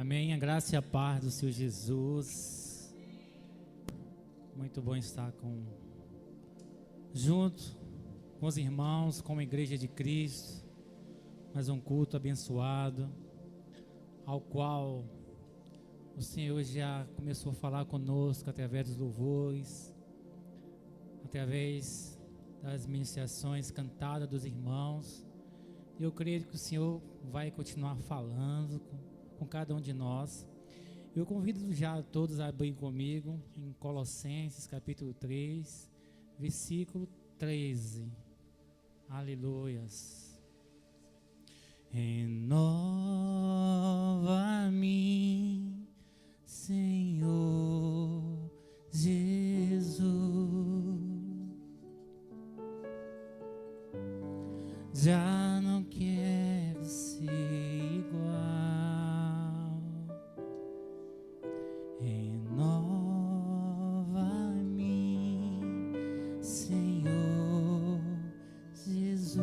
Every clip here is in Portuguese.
Amém. A graça e a paz do Senhor Jesus. Muito bom estar junto com os irmãos, como a Igreja de Cristo. Mais um culto abençoado, ao qual o Senhor já começou a falar conosco através dos louvores, através das ministrações cantadas dos irmãos. E eu creio que o Senhor vai continuar falando com cada um de nós. Eu convido já todos a abrir comigo em Colossenses capítulo 3, versículo 13. Aleluias. Renova-me, Senhor Jesus. Já não quero ser igual. Renova-me, Senhor Jesus.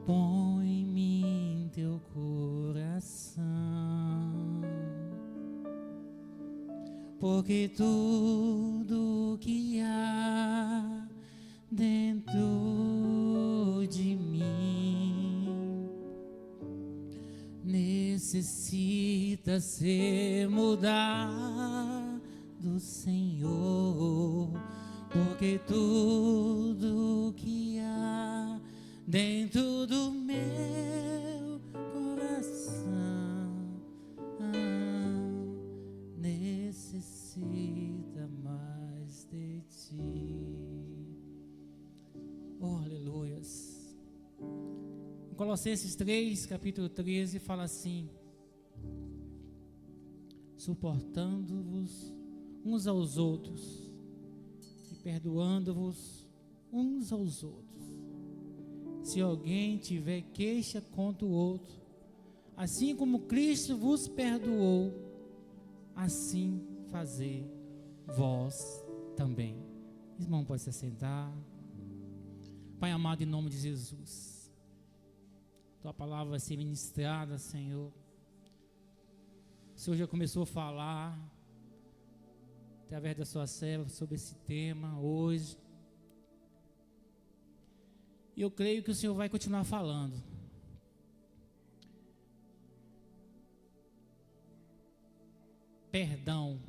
Põe em mim teu coração, porque tudo que há dentro de mim necessita ser mudado, Senhor, porque tudo que há dentro do meu coração necessita mais de ti. Oh, aleluias. Em Colossenses 3, capítulo 13, fala assim: suportando-vos uns aos outros e perdoando-vos uns aos outros, se alguém tiver queixa contra o outro, assim como Cristo vos perdoou, assim fazer vós também. Irmão, pode se sentar. Pai amado, em nome de Jesus, tua palavra vai ser ministrada, Senhor. O Senhor já começou a falar através da sua serva sobre esse tema hoje, e eu creio que o Senhor vai continuar falando. Perdão,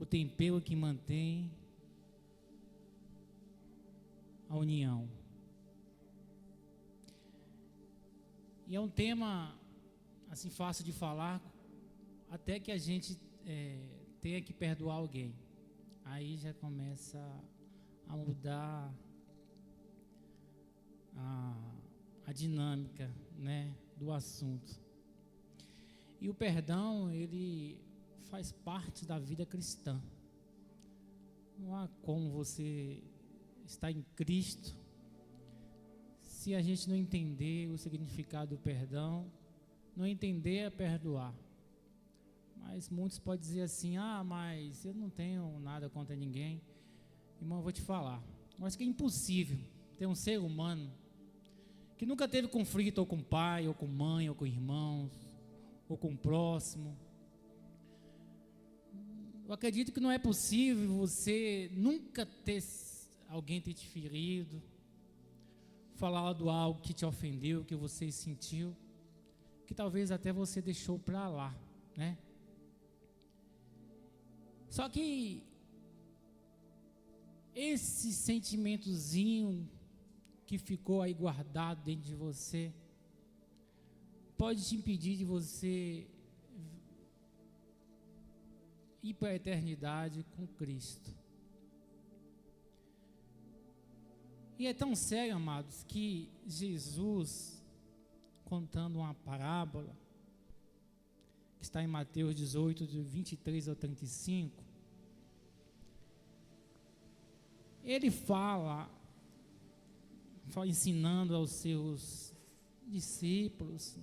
o tempero que mantém a união. E é um tema assim fácil de falar, até que a gente tenha que perdoar alguém. Aí já começa a mudar a dinâmica, né, do assunto. E o perdão, ele faz parte da vida cristã. Não há como você estar em Cristo se a gente não entender o significado do perdão, não entender a perdoar. Mas muitos podem dizer assim: mas eu não tenho nada contra ninguém. Irmão, eu vou te falar, eu acho que é impossível ter um ser humano que nunca teve conflito ou com pai, ou com mãe, ou com irmãos, ou com o próximo. Eu acredito que não é possível você nunca ter alguém ter te ferido, falado algo que te ofendeu, que você sentiu, que talvez até você deixou para lá, né? Só que esse sentimentozinho que ficou aí guardado dentro de você pode te impedir de você ir para a eternidade com Cristo. E é tão sério, amados, que Jesus, contando uma parábola que está em Mateus 18, de 23 ao 35, ele fala ensinando aos seus discípulos,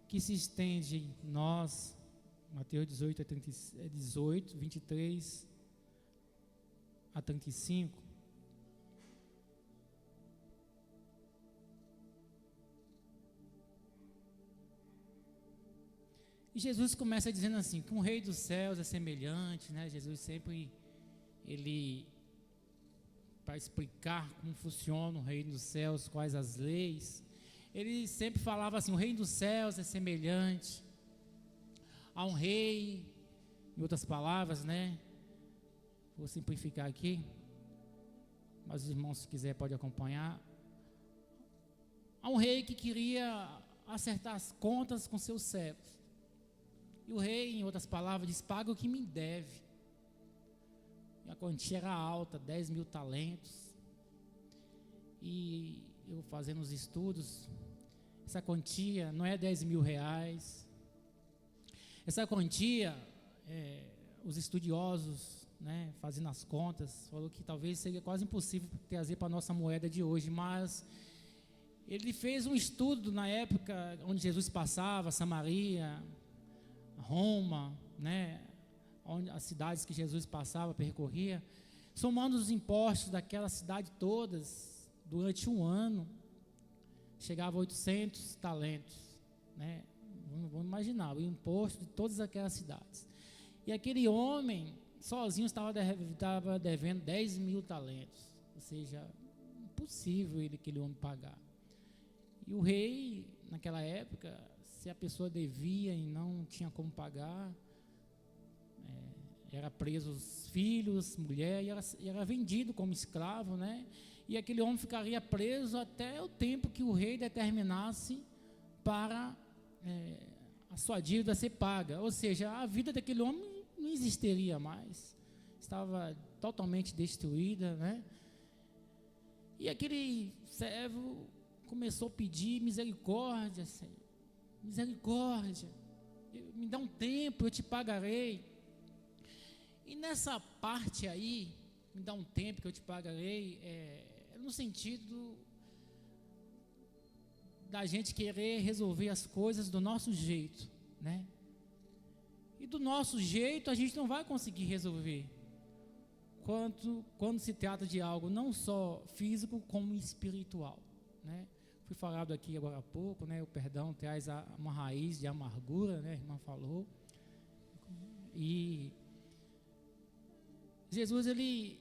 que se estende em nós. Mateus 18, 23 a 35. E Jesus começa dizendo assim, que um rei dos céus é semelhante, né? Jesus sempre, ele, para explicar como funciona o reino dos céus, quais as leis, ele sempre falava assim, o reino dos céus é semelhante a um rei, em outras palavras, né? Vou simplificar aqui, mas os irmãos, se quiser, pode acompanhar. A um rei que queria acertar as contas com seus servos. E o rei, em outras palavras, diz, paga o que me deve. E a quantia era alta, 10.000 talentos. E eu fazendo os estudos, essa quantia não é 10.000 reais. Essa quantia, os estudiosos, né, fazendo as contas, falou que talvez seria quase impossível trazer para a nossa moeda de hoje, mas ele fez um estudo na época onde Jesus passava, Samaria, Roma, né, onde as cidades que Jesus passava, percorria, somando os impostos daquela cidade todas, durante um ano, chegava a 800 talentos, né, vamos imaginar, o imposto de todas aquelas cidades. E aquele homem, sozinho, estava devendo 10.000 talentos, ou seja, impossível aquele homem pagar. E o rei, naquela época, se a pessoa devia e não tinha como pagar, era preso os filhos, mulher, e era vendido como escravo, né? E aquele homem ficaria preso até o tempo que o rei determinasse para a sua dívida ser paga. Ou seja, a vida daquele homem não existiria mais, estava totalmente destruída, né? E aquele servo começou a pedir misericórdia, Senhor, misericórdia, me dá um tempo, eu te pagarei. E nessa parte aí, me dá um tempo que eu te pagarei, no sentido da gente querer resolver as coisas do nosso jeito, né? E do nosso jeito a gente não vai conseguir resolver, quando se trata de algo não só físico como espiritual, né? Foi falado aqui agora há pouco, né? O perdão traz uma raiz de amargura, né? A irmã falou. E Jesus, ele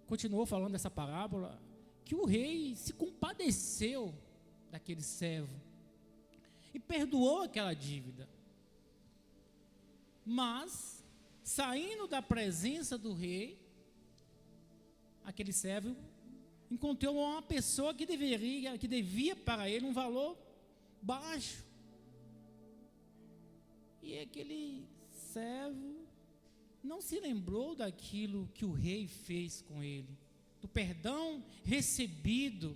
continuou falando dessa parábola, que o rei se compadeceu daquele servo e perdoou aquela dívida. Mas, saindo da presença do rei, aquele servo encontrou uma pessoa que devia para ele um valor baixo. E aquele servo não se lembrou daquilo que o rei fez com ele, do perdão recebido,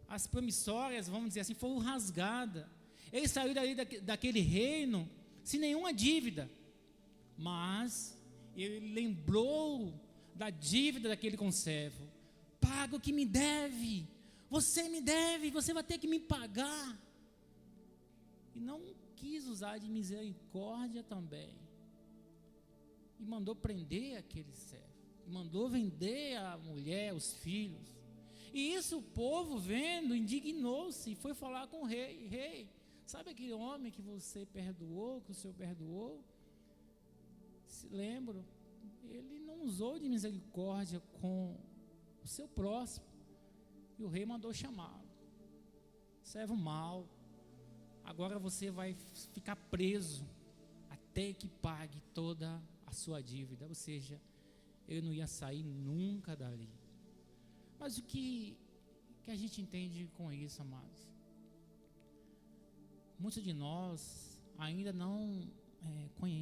as promissórias, vamos dizer assim, foram rasgadas. Ele saiu daquele reino sem nenhuma dívida, mas ele lembrou da dívida daquele conservo. Paga o que me deve, você vai ter que me pagar. E não quis usar de misericórdia também, e mandou prender aquele servo, mandou vender a mulher, os filhos. E isso o povo vendo, indignou-se e foi falar com o rei. Rei, sabe aquele homem que você perdoou, que o Senhor perdoou? Se lembro, ele não usou de misericórdia com o seu próximo. E o rei mandou chamá-lo. Servo mau, agora você vai ficar preso até que pague toda a sua dívida. Ou seja, ele não ia sair nunca dali. Mas o que a gente entende com isso, amados? Muitos de nós ainda não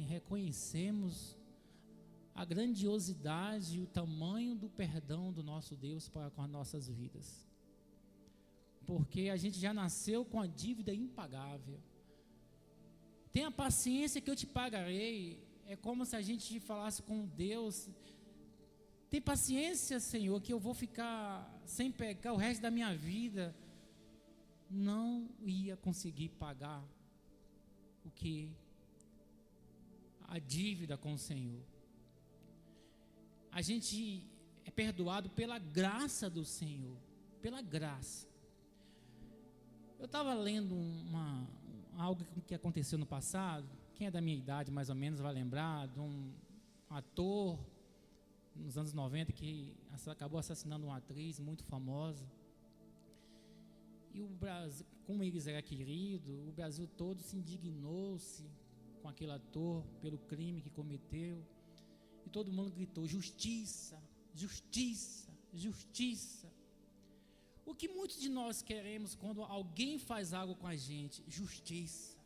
reconhecemos a grandiosidade e o tamanho do perdão do nosso Deus para com as nossas vidas, porque a gente já nasceu com a dívida impagável. Tenha paciência que eu te pagarei. É como se a gente falasse com Deus: tem paciência, Senhor, que eu vou ficar sem pecar o resto da minha vida. Não ia conseguir pagar a dívida com o Senhor. A gente é perdoado pela graça do Senhor, pela graça. Eu estava lendo algo que aconteceu no passado, quem é da minha idade mais ou menos vai lembrar de um ator nos anos 90 que acabou assassinando uma atriz muito famosa. E o Brasil, como eles era querido, o Brasil todo se indignou-se com aquele ator pelo crime que cometeu. E todo mundo gritou: justiça, justiça, justiça. O que muitos de nós queremos quando alguém faz algo com a gente? Justiça.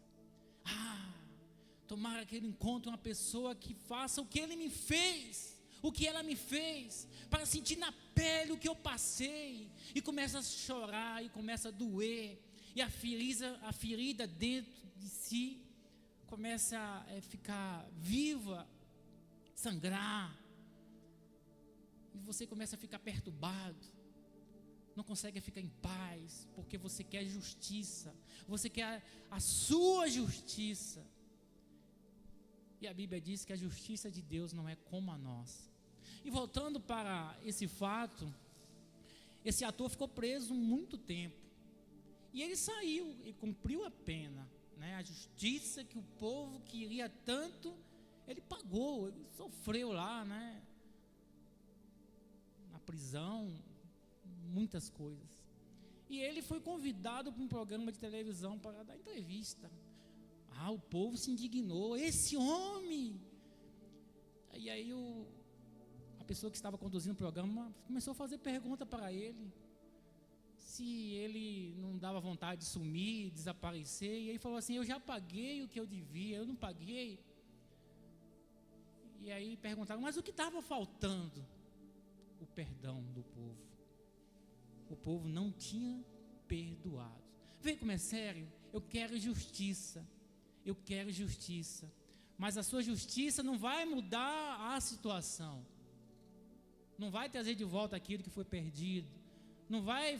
Tomara que ele encontre uma pessoa que faça o que ele me fez, o que ela me fez, para sentir na pele o que eu passei. E começa a chorar, e começa a doer, e a ferida dentro de si começa a ficar viva, sangrar, e você começa a ficar perturbado, não consegue ficar em paz, porque você quer justiça, você quer a sua justiça. E a Bíblia diz que a justiça de Deus não é como a nossa. E voltando para esse fato, esse ator ficou preso muito tempo, e ele saiu e cumpriu a pena, né? A justiça que o povo queria tanto, ele pagou, ele sofreu lá, né? Na prisão, muitas coisas. E ele foi convidado para um programa de televisão para dar entrevista. O povo se indignou: esse homem. E aí a pessoa que estava conduzindo o programa começou a fazer pergunta para ele, se ele não dava vontade de sumir, desaparecer. E ele falou assim: eu já paguei o que eu devia, eu não paguei. E aí perguntaram: mas o que estava faltando? O perdão do povo. O povo não tinha perdoado. Vê como é sério? Eu quero justiça. Eu quero justiça. Mas a sua justiça não vai mudar a situação. Não vai trazer de volta aquilo que foi perdido. Não vai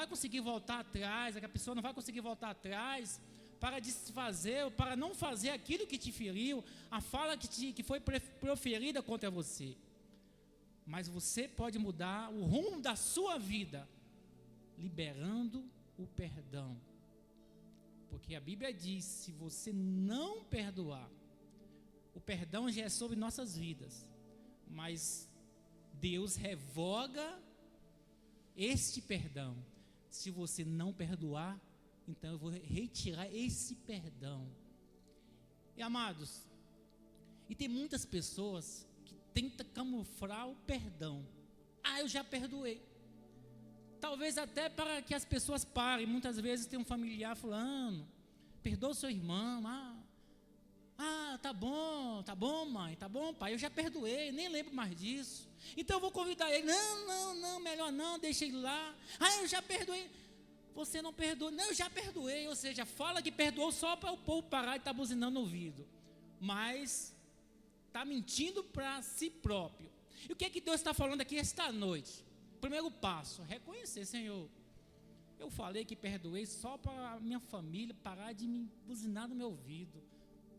conseguir voltar atrás. A pessoa não vai conseguir voltar atrás para desfazer ou para não fazer aquilo que te feriu, a fala que foi proferida contra você. Mas você pode mudar o rumo da sua vida, liberando o perdão. Porque a Bíblia diz: se você não perdoar, o perdão já é sobre nossas vidas, mas Deus revoga este perdão. Se você não perdoar, então eu vou retirar esse perdão. E amados, e tem muitas pessoas que tentam camuflar o perdão. Eu já perdoei. Talvez até para que as pessoas parem. Muitas vezes tem um familiar fulano: perdoa o seu irmão. Tá bom mãe, tá bom pai, eu já perdoei, nem lembro mais disso. Então eu vou convidar ele: não, melhor não, deixa ele lá. Eu já perdoei. Você não perdoou? Não, eu já perdoei. Ou seja, fala que perdoou só para o povo parar e estar buzinando no ouvido, mas está mentindo para si próprio. E o que é que Deus está falando aqui esta noite? Primeiro passo: reconhecer: Senhor, eu falei que perdoei só para a minha família parar de me buzinar no meu ouvido,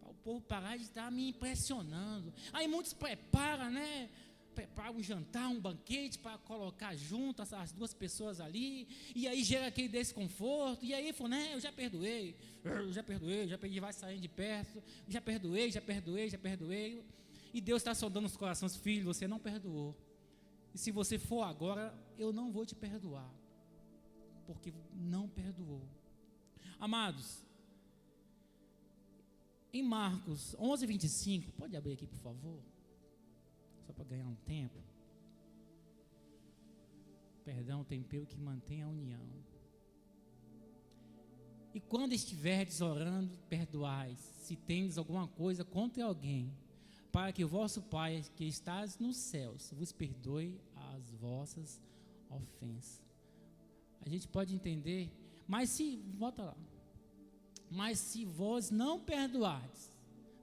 para o povo parar de estar me impressionando. Aí muitos preparam, né? Preparam um jantar, um banquete para colocar juntas as duas pessoas ali, e aí gera aquele desconforto, e aí fala: né, eu já perdoei, vai saindo de perto, já perdoei. E Deus está sondando os corações: filho, você não perdoou. E se você for agora, eu não vou te perdoar, porque não perdoou. Amados, em Marcos 11:25, pode abrir aqui por favor, só para ganhar um tempo. Perdão é o tempero que mantém a união. E quando estiverdes orando, perdoais, se tendes alguma coisa contra alguém, para que o vosso Pai que estás nos céus vos perdoe as vossas ofensas. A gente pode entender, mas se vós não perdoardes,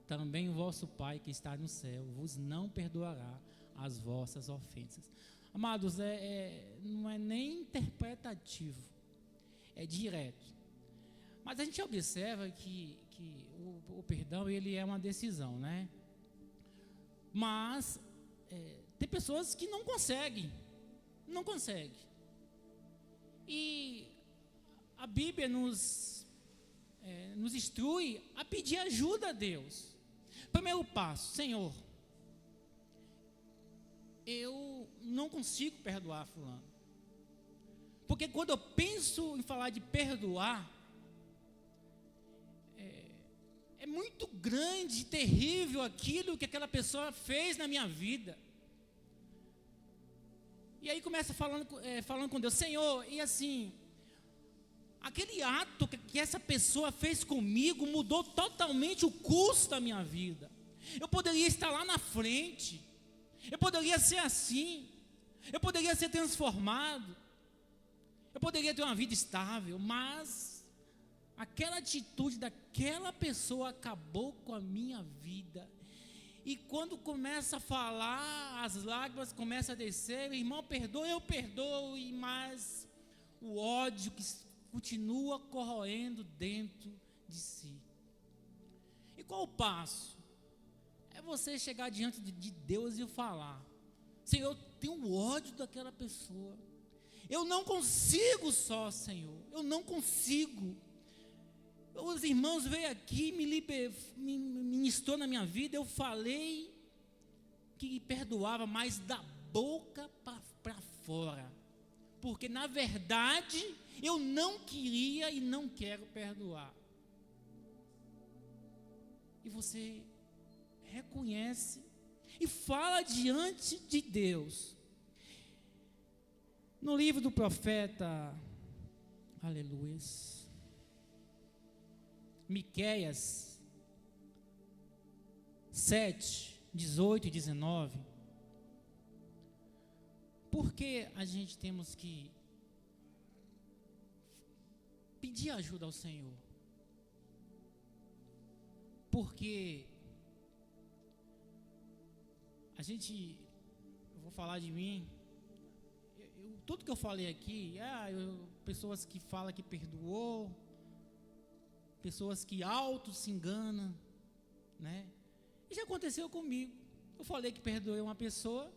também o vosso Pai que está no céu vos não perdoará as vossas ofensas. Amados, não é nem interpretativo, é direto. Mas a gente observa que o perdão, ele é uma decisão, né? Mas tem pessoas que não conseguem. E a Bíblia nos nos instrui a pedir ajuda a Deus. Primeiro passo: Senhor, eu não consigo perdoar fulano. Porque quando eu penso em falar de perdoar, é muito grande, terrível aquilo que aquela pessoa fez na minha vida. E aí começa falando com Deus: Senhor, e assim, aquele ato que essa pessoa fez comigo mudou totalmente o curso da minha vida. Eu poderia estar lá na frente, eu poderia ser assim, eu poderia ser transformado, eu poderia ter uma vida estável, mas aquela atitude daquela pessoa acabou com a minha vida. E quando começa a falar, as lágrimas começam a descer: irmão, perdoa, eu perdoo, mas o ódio que continua corroendo dentro de si. E qual o passo? É você chegar diante de Deus e falar: Senhor, eu tenho ódio daquela pessoa, eu não consigo só, Senhor, eu não consigo. Os irmãos veio aqui, me ministrou na minha vida, eu falei que perdoava, mas da boca para fora, porque na verdade eu não queria e não quero perdoar. E você reconhece e fala diante de Deus. No livro do profeta, aleluia, Miqueias 7, 18 e 19. Por que a gente temos que pedir ajuda ao Senhor? Porque eu vou falar de mim, tudo que eu falei aqui, pessoas que falam que perdoou, pessoas que auto se enganam, né? E já aconteceu comigo. Eu falei que perdoei uma pessoa,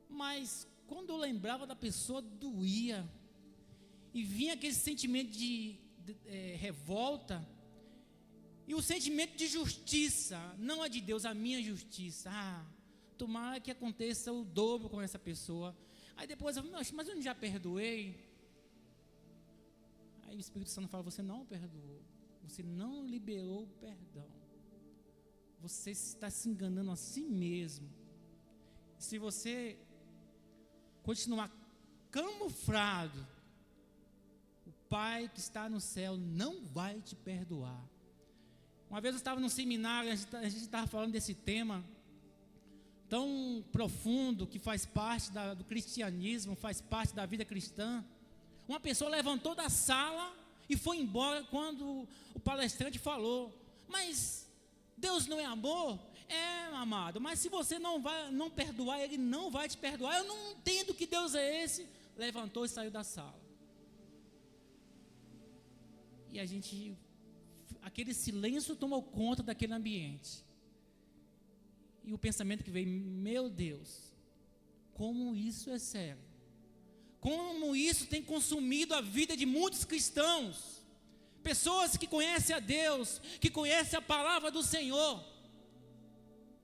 mas quando eu lembrava da pessoa, doía, e vinha aquele sentimento de revolta, e o sentimento de justiça, não a de Deus, a minha justiça. Tomara que aconteça o dobro com essa pessoa. Aí depois eu falo: mas eu já perdoei. Aí o Espírito Santo fala: você não perdoou, você não liberou o perdão, você está se enganando a si mesmo. Se você continuar camuflado, o Pai que está no céu não vai te perdoar. Uma vez eu estava num seminário, a gente estava falando desse tema tão profundo, que faz parte do cristianismo, faz parte da vida cristã. Uma pessoa levantou da sala e foi embora quando o palestrante falou: mas Deus não é amor? Amado, mas se você não perdoar, Ele não vai te perdoar. Eu não entendo que Deus é esse. Levantou e saiu da sala. E aquele silêncio tomou conta daquele ambiente. E o pensamento que veio: meu Deus, como isso é sério. Como isso tem consumido a vida de muitos cristãos, pessoas que conhecem a Deus, que conhecem a palavra do Senhor,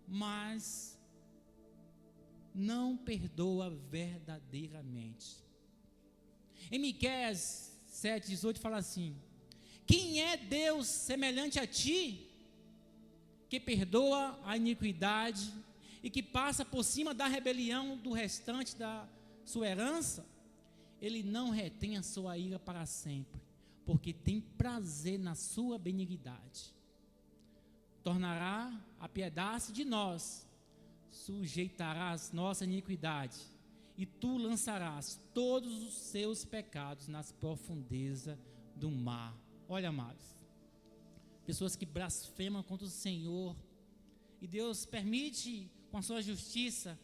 mas não perdoa verdadeiramente. Em Miqueias 7,18 fala assim: quem é Deus semelhante a ti, que perdoa a iniquidade e que passa por cima da rebelião do restante da sua herança? Ele não retém a sua ira para sempre, porque tem prazer na sua benignidade. Tornará a piedade de nós, sujeitarás nossa iniquidade, e tu lançarás todos os seus pecados nas profundezas do mar. Olha, amados, pessoas que blasfemam contra o Senhor, e Deus permite, com a sua justiça,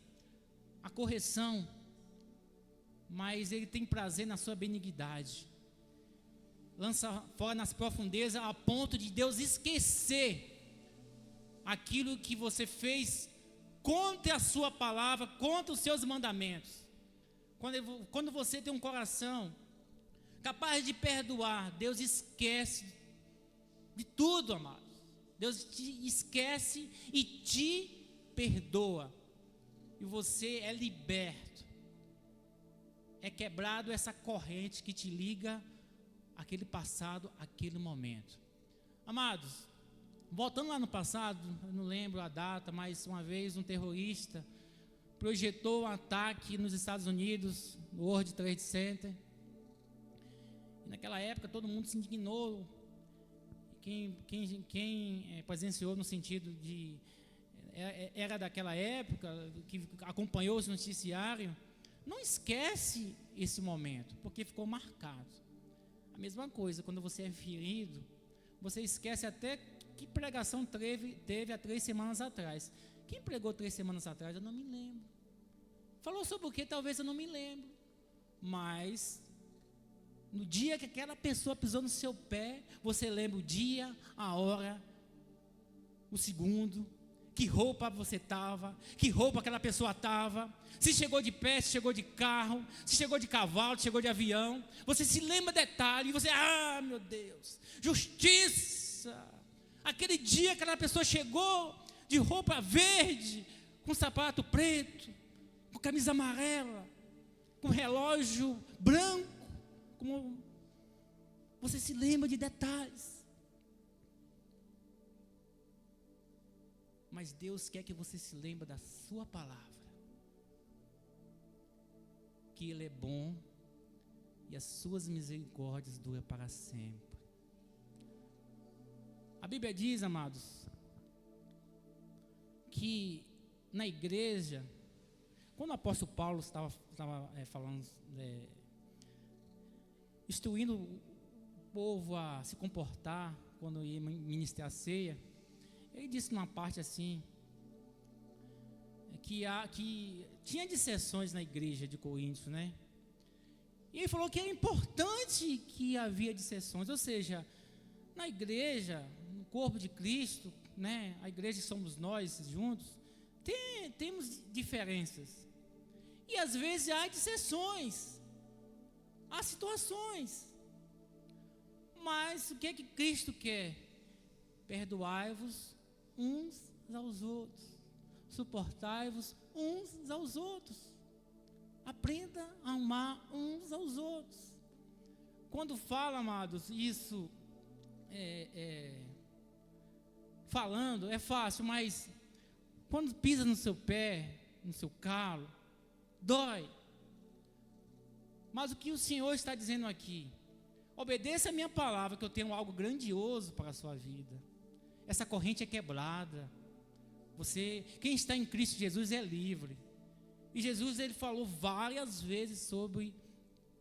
a correção, mas Ele tem prazer na sua benignidade. Lança fora nas profundezas, a ponto de Deus esquecer aquilo que você fez contra a sua palavra, contra os seus mandamentos. Quando você tem um coração capaz de perdoar, Deus esquece de tudo, amados. Deus te esquece e te perdoa. E você é liberto. É quebrado essa corrente que te liga àquele passado, àquele momento. Amados, voltando lá no passado, eu não lembro a data, mas uma vez um terrorista projetou um ataque nos Estados Unidos, no World Trade Center. E naquela época todo mundo se indignou. Quem presenciou no sentido de... era daquela época, que acompanhou esse noticiário, não esquece esse momento, porque ficou marcado. A mesma coisa, quando você é ferido, você esquece até que pregação teve há 3 semanas atrás. Quem pregou 3 semanas atrás? Eu não me lembro. Falou sobre o que? Talvez eu não me lembro. Mas, no dia que aquela pessoa pisou no seu pé, você lembra o dia, a hora, o segundo, que roupa você estava, que roupa aquela pessoa estava, se chegou de pé, se chegou de carro, se chegou de cavalo, se chegou de avião. Você se lembra detalhe e você, meu Deus, justiça. Aquele dia que aquela pessoa chegou de roupa verde, com sapato preto, com camisa amarela, com relógio branco, você se lembra de detalhes. Mas Deus quer que você se lembre da sua palavra, que Ele é bom e as suas misericórdias duram para sempre. A Bíblia diz, amados, que na igreja, quando o apóstolo Paulo estava falando, instruindo o povo a se comportar quando ia ministrar a ceia, ele disse numa parte assim, que tinha dissensões na igreja de Corinto, né? E ele falou que era importante que havia dissensões, ou seja, na igreja, no corpo de Cristo, né? A igreja somos nós juntos, temos diferenças. E às vezes há dissensões, há situações. Mas o que Cristo quer? Perdoai-vos uns aos outros, suportai-vos uns aos outros, aprenda a amar uns aos outros. Quando fala, amados, isso falando é fácil, mas quando pisa no seu pé, no seu calo, dói. Mas o que o Senhor está dizendo aqui? Obedeça a minha palavra, que eu tenho algo grandioso para a sua vida. Essa corrente é quebrada. Quem está em Cristo Jesus é livre. E Jesus, ele falou várias vezes sobre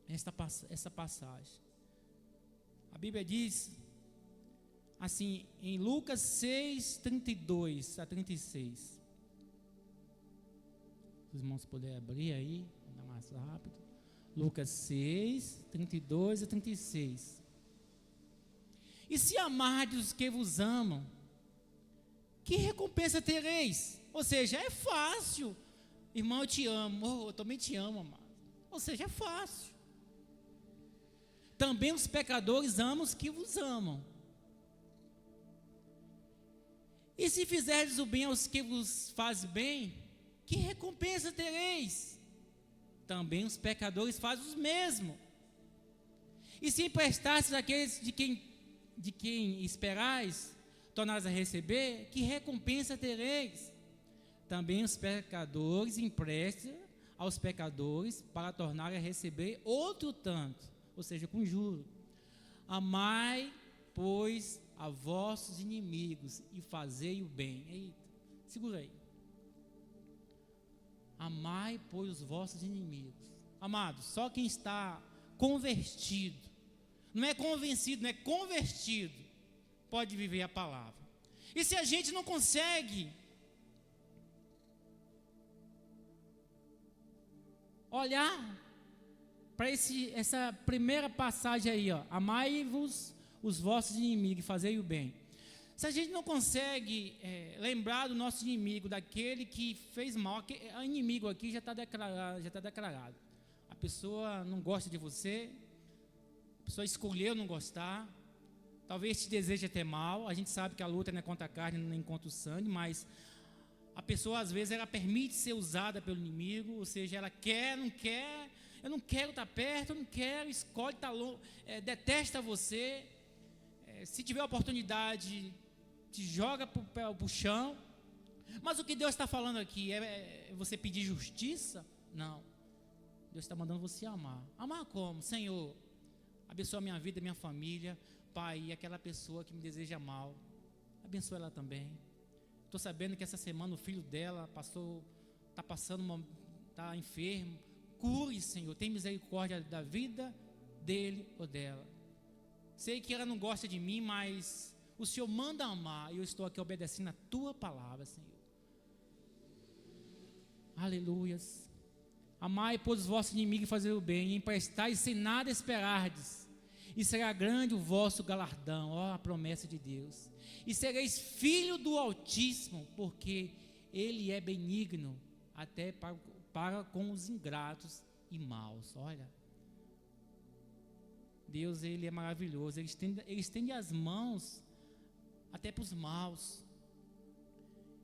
essa passagem. A Bíblia diz assim, em Lucas 6, 32 a 36. Se os irmãos puderem abrir aí, vou dar mais rápido. Lucas 6, 32 a 36. E se amardes os que vos amam, que recompensa tereis? Ou seja, é fácil. Irmão, eu te amo. Eu também te amo, amado. Ou seja, é fácil. Também os pecadores amam os que vos amam. E se fizerdes o bem aos que vos fazem bem, que recompensa tereis? Também os pecadores fazem o mesmo. E se emprestastes àqueles de quem esperais, tornares a receber, que recompensa tereis? Também os pecadores emprestam aos pecadores para tornarem a receber outro tanto, ou seja, com juros. Amai, pois, a vossos inimigos e fazei o bem. Eita, segura aí. Amai, pois, os vossos inimigos. Amados, só quem está convertido, não é convencido, não é convertido, pode viver a palavra. E se a gente não consegue olhar para essa primeira passagem aí, amai-vos os vossos inimigos e fazei o bem. Se a gente não consegue lembrar do nosso inimigo, daquele que fez mal, o inimigo aqui já está declarado. A pessoa não gosta de você, a pessoa escolheu não gostar, talvez te deseje até mal. A gente sabe que a luta não é contra a carne, nem contra o sangue, mas a pessoa às vezes ela permite ser usada pelo inimigo, ou seja, ela quer, não quer, eu não quero estar perto, eu não quero, escolhe estar longe, detesta você, se tiver oportunidade, te joga para o chão. Mas o que Deus está falando aqui é você pedir justiça? Não. Deus está mandando você amar. Amar como? Senhor, abençoa a minha vida, minha família. Pai, e aquela pessoa que me deseja mal, abençoa ela também. Estou sabendo que essa semana o filho dela está enfermo. Cure, Senhor, tem misericórdia da vida dele ou dela. Sei que ela não gosta de mim, mas o Senhor manda amar, e eu estou aqui obedecendo a tua palavra, Senhor. Aleluias. Amai, pois, os vossos inimigos e fazer o bem, e emprestais sem nada esperardes, e será grande o vosso galardão. Ó, a promessa de Deus. E sereis filho do Altíssimo, porque Ele é benigno até para com os ingratos e maus. Olha, Deus, Ele é maravilhoso. Ele estende as mãos até para os maus.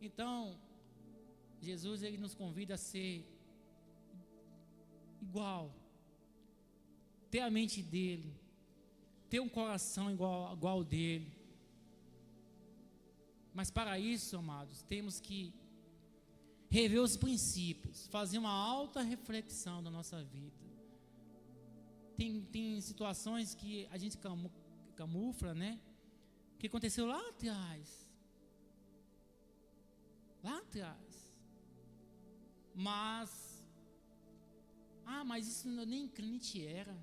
Então, Jesus, Ele nos convida a ser igual, ter a mente dEle, ter um coração igual ao dEle. Mas para isso, amados, temos que rever os princípios, fazer uma alta reflexão da nossa vida. Tem situações que a gente camufla, né? Que aconteceu lá atrás. Mas isso nem crente era.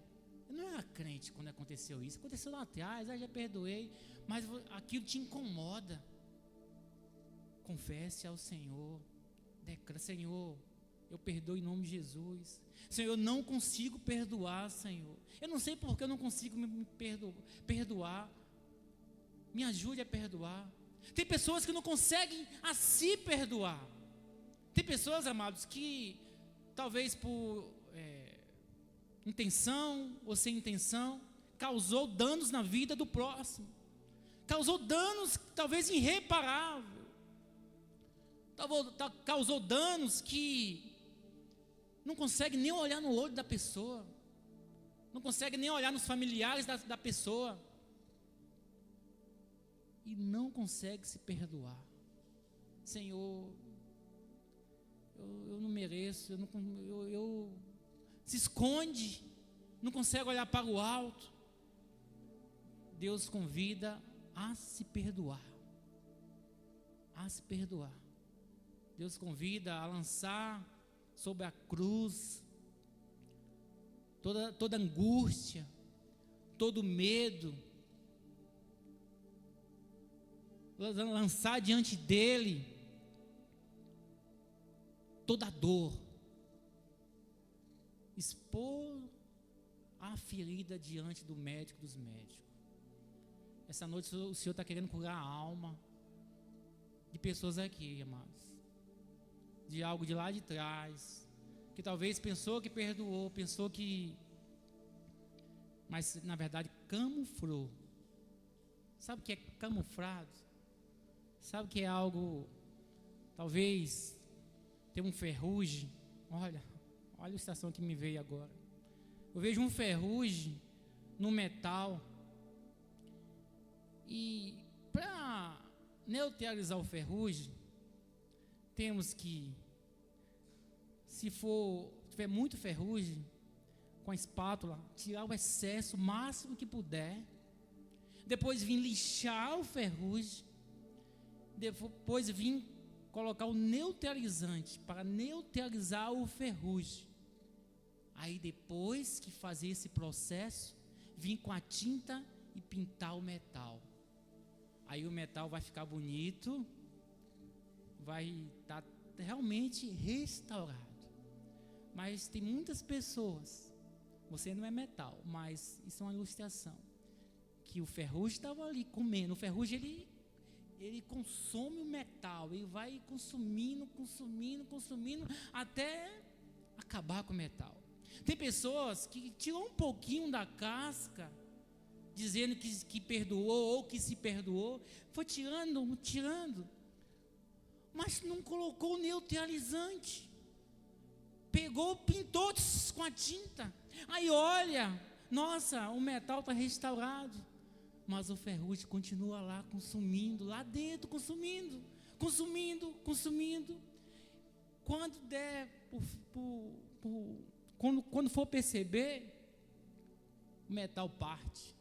Eu não era crente quando aconteceu isso. Aconteceu lá atrás, já perdoei. Mas aquilo te incomoda. Confesse ao Senhor. Declara: Senhor, eu perdoo em nome de Jesus. Senhor, eu não consigo perdoar, Senhor. Eu não sei porque eu não consigo me perdoar. Me ajude a perdoar. Tem pessoas que não conseguem a si perdoar. Tem pessoas, amados, que talvez por intenção ou sem intenção causou danos na vida do próximo. Causou danos talvez irreparáveis. Causou danos que não consegue nem olhar no olho da pessoa, não consegue nem olhar nos familiares da pessoa, e não consegue se perdoar. Senhor, eu não mereço, eu se esconde, não consegue olhar para o alto. Deus convida a se perdoar, Deus convida a lançar sobre a cruz toda angústia, todo medo, lançar diante dele toda dor, expor a ferida diante do médico dos médicos. Essa noite o Senhor está querendo curar a alma de pessoas aqui, amados, de algo de lá de trás, que talvez pensou que perdoou, mas na verdade camuflou. Sabe o que é camuflado? Sabe o que é algo, talvez tem um ferrugem? Olha a estação que me veio agora. Eu vejo um ferrugem no metal, e para neutralizar o ferrugem, temos que, se tiver muito ferrugem, com a espátula, tirar o excesso, o máximo que puder, depois vir lixar o ferrugem, depois vir colocar o neutralizante, para neutralizar o ferrugem. Aí depois que fazer esse processo, vir com a tinta e pintar o metal. Aí o metal vai ficar bonito, vai estar realmente restaurado. Mas tem muitas pessoas, você não é metal, mas isso é uma ilustração, que o ferrugem estava ali comendo. O ferrugem ele consome o metal, ele vai consumindo, até acabar com o metal. Tem pessoas que tiram um pouquinho da casca dizendo que perdoou ou que se perdoou, foi tirando, mas não colocou neutralizante. Pegou, pintou com a tinta. Aí olha, nossa, o metal está restaurado, mas o ferrugem continua lá consumindo, lá dentro, consumindo. Quando der, quando for perceber, o metal parte.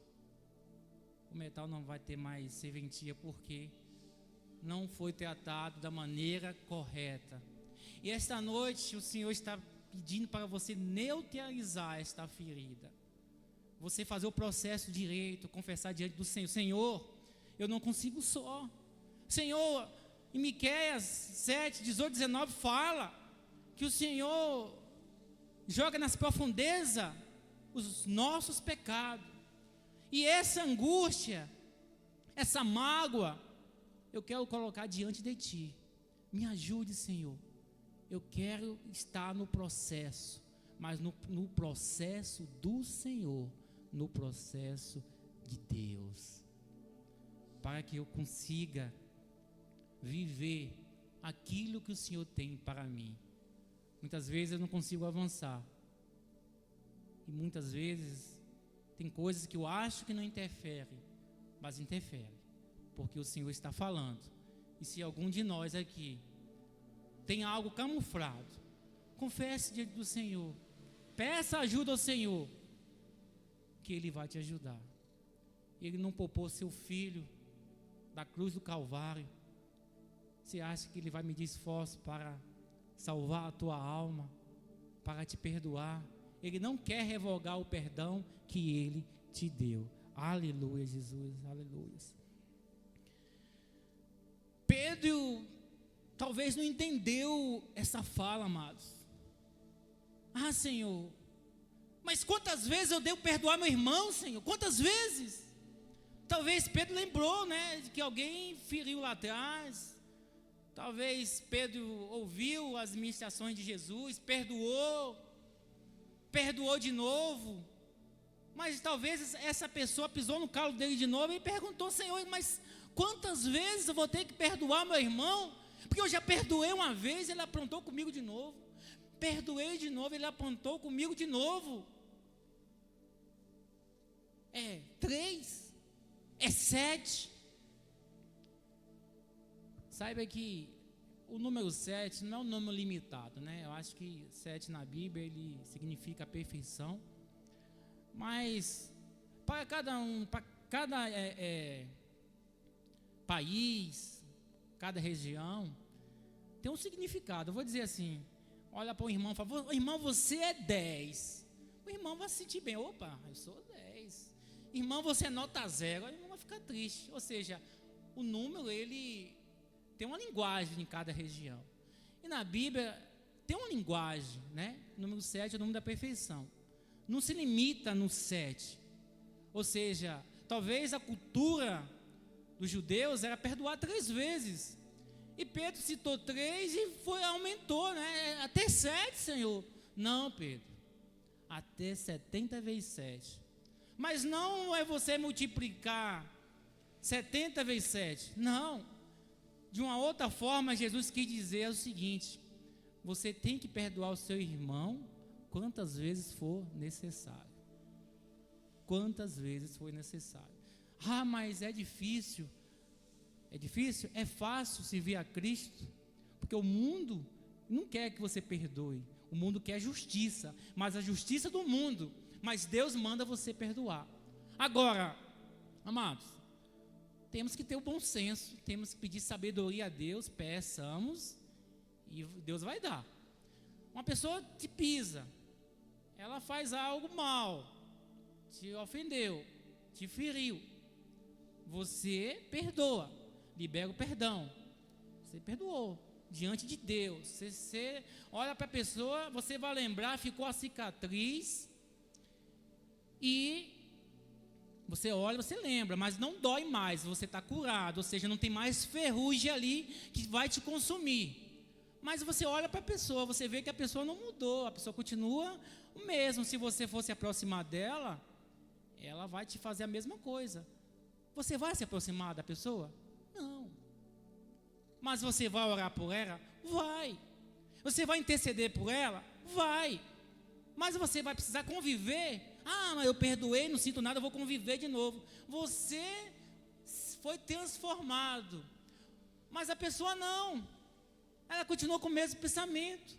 O metal não vai ter mais serventia porque não foi tratado da maneira correta. E esta noite o Senhor está pedindo para você neutralizar esta ferida. Você fazer o processo direito, confessar diante do Senhor: Senhor, eu não consigo só. Senhor, em Miqueias 7, 18, 19 fala que o Senhor joga nas profundezas os nossos pecados. E essa angústia, essa mágoa, eu quero colocar diante de Ti. Me ajude, Senhor. Eu quero estar no processo, mas no processo do Senhor, no processo de Deus, para que eu consiga viver aquilo que o Senhor tem para mim. Muitas vezes eu não consigo avançar, e muitas vezes tem coisas que eu acho que não interferem, mas interfere, porque o Senhor está falando. E se algum de nós aqui tem algo camuflado, confesse diante do Senhor, peça ajuda ao Senhor, que Ele vai te ajudar. Ele não poupou seu filho da cruz do Calvário. Você acha que Ele vai medir esforço para salvar a tua alma, para te perdoar? Ele não quer revogar o perdão que Ele te deu. Aleluia, Jesus, aleluia. Pedro talvez não entendeu essa fala, amados. Ah, Senhor, mas quantas vezes eu devo perdoar meu irmão, Senhor? Quantas vezes? Talvez Pedro lembrou, de que alguém feriu lá atrás. Talvez Pedro ouviu as ministrações de Jesus, perdoou de novo. Mas talvez essa pessoa pisou no calo dele de novo e perguntou: Senhor, mas quantas vezes eu vou ter que perdoar meu irmão? Porque eu já perdoei uma vez, ele aprontou comigo de novo. Perdoei de novo, ele aprontou comigo de novo. É 3, é 7. Saiba que o número 7 não é um número limitado, Eu acho que 7 na Bíblia, ele significa a perfeição. Mas para cada país, cada região, tem um significado. Eu vou dizer assim: olha para o irmão e fala: irmão, você é 10. O irmão vai se sentir bem. Opa, eu sou 10. Irmão, você é nota 0. O irmão vai ficar triste. Ou seja, o número, ele tem uma linguagem em cada região. E na Bíblia tem uma linguagem, O número 7 é o número da perfeição. Não se limita no 7. Ou seja, talvez a cultura dos judeus era perdoar 3 vezes. E Pedro citou 3 e aumentou, Até 7, Senhor. Não, Pedro. Até 70 vezes 7. Mas não é você multiplicar 70 vezes 7. Não. De uma outra forma, Jesus quis dizer o seguinte: você tem que perdoar o seu irmão quantas vezes for necessário. Quantas vezes for necessário. Ah, mas é difícil. É difícil? É fácil servir a Cristo, porque o mundo não quer que você perdoe. O mundo quer justiça, mas a justiça do mundo. Mas Deus manda você perdoar. Agora, amados, temos que ter o bom senso, temos que pedir sabedoria a Deus, peçamos, e Deus vai dar. Uma pessoa te pisa, ela faz algo mal, te ofendeu, te feriu, você perdoa, libera o perdão, você perdoou diante de Deus. Você olha para a pessoa, você vai lembrar, ficou a cicatriz, e você olha, você lembra, mas não dói mais, você está curado, ou seja, não tem mais ferrugem ali que vai te consumir. Mas você olha para a pessoa, você vê que a pessoa não mudou, a pessoa continua o mesmo. Se você fosse aproximar dela, ela vai te fazer a mesma coisa. Você vai se aproximar da pessoa? Não. Mas você vai orar por ela? Vai. Você vai interceder por ela? Vai. Mas você vai precisar conviver. Ah, mas eu perdoei, não sinto nada, eu vou conviver de novo. Você foi transformado. Mas a pessoa não. Ela continuou com o mesmo pensamento.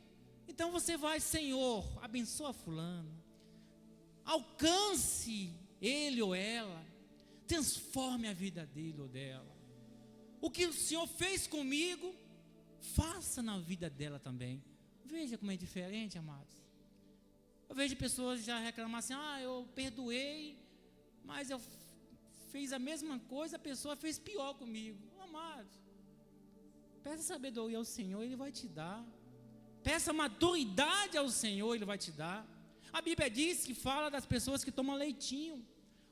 Então você vai, Senhor, abençoa fulano. Alcance ele ou ela. Transforme a vida dele ou dela. O que o Senhor fez comigo, faça na vida dela também. Veja como é diferente, amados. Eu vejo pessoas já reclamar assim: ah, eu perdoei, mas eu fiz a mesma coisa, a pessoa fez pior comigo. Amados, peça sabedoria ao Senhor, Ele vai te dar. Peça maturidade ao Senhor, Ele vai te dar. A Bíblia diz que fala das pessoas que tomam leitinho,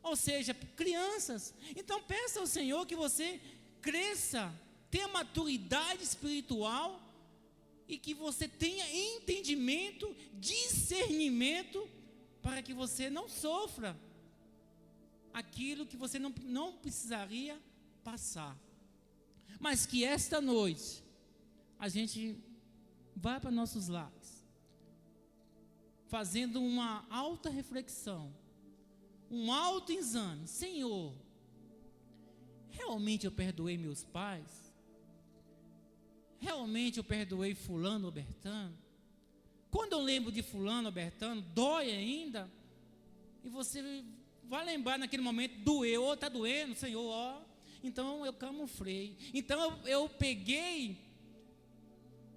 ou seja, crianças. Então peça ao Senhor que você cresça, tenha maturidade espiritual e que você tenha entendimento, discernimento, para que você não sofra aquilo que você não precisaria passar. Mas que esta noite a gente vá para nossos lares, fazendo uma alta reflexão, um autoexame. Senhor, realmente eu perdoei meus pais? Realmente eu perdoei fulano ou Bertano? Quando eu lembro de fulano ou Bertano, dói ainda? E você vai lembrar naquele momento, doeu, ou está doendo, Senhor, ó. Então eu camuflei. Então eu peguei,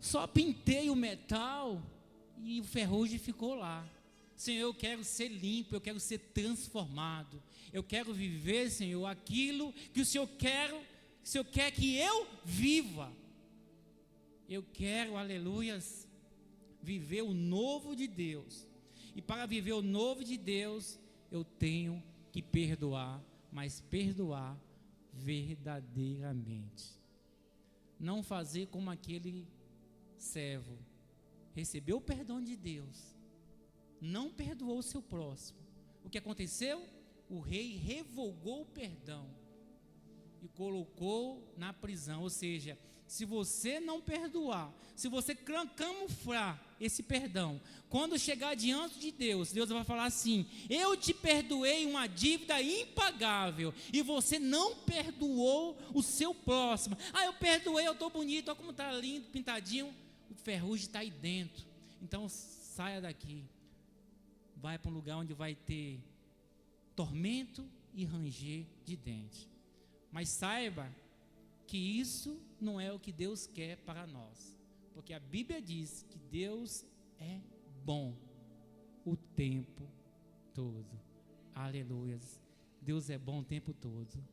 só pintei o metal e o ferrugem ficou lá. Senhor, eu quero ser limpo, eu quero ser transformado. Eu quero viver, Senhor, aquilo que o Senhor quer que eu viva. Eu quero, aleluias, viver o novo de Deus. E para viver o novo de Deus, eu tenho que perdoar, mas perdoar verdadeiramente. Não fazer como aquele servo. Recebeu o perdão de Deus, não perdoou o seu próximo. O que aconteceu? O rei revogou o perdão e colocou na prisão. Ou seja, se você não perdoar, se você camuflar esse perdão, quando chegar diante de Deus, Deus vai falar assim: eu te perdoei uma dívida impagável, e você não perdoou o seu próximo. Ah, eu perdoei, eu estou bonito, olha como está lindo, pintadinho. O ferrugem está aí dentro. Então saia daqui, vai para um lugar onde vai ter tormento e ranger de dente. Mas saiba que isso não é o que Deus quer para nós, porque a Bíblia diz que Deus é bom o tempo todo. Aleluias. Deus é bom o tempo todo.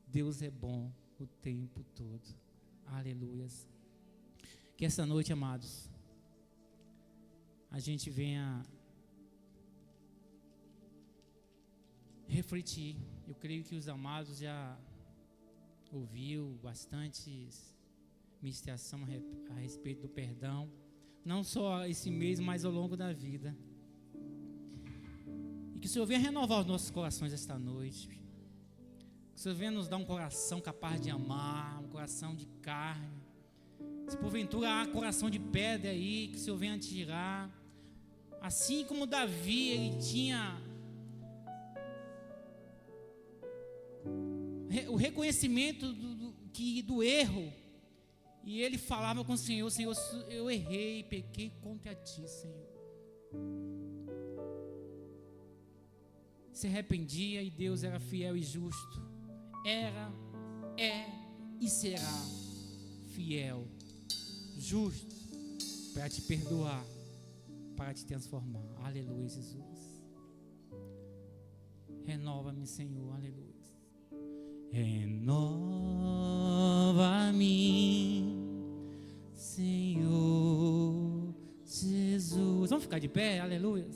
Deus é bom o tempo todo. Aleluias. Que essa noite, amados, a gente venha refletir. Eu creio que os amados já ouviu bastante ministração a respeito do perdão, não só esse mês, mas ao longo da vida. E que o Senhor venha renovar os nossos corações esta noite. Que o Senhor venha nos dar um coração capaz de amar, um coração de carne. Se porventura há coração de pedra aí, que o Senhor venha tirar. Assim como Davi, ele tinha o reconhecimento do erro, e ele falava com o Senhor: Senhor, eu errei, pequei contra ti, Senhor. Se arrependia, e Deus era fiel e justo. Era, é e será fiel, justo, para te perdoar, para te transformar. Aleluia, Jesus. Renova-me, Senhor, aleluia. Renova-me, Senhor Jesus. Vamos ficar de pé, aleluia.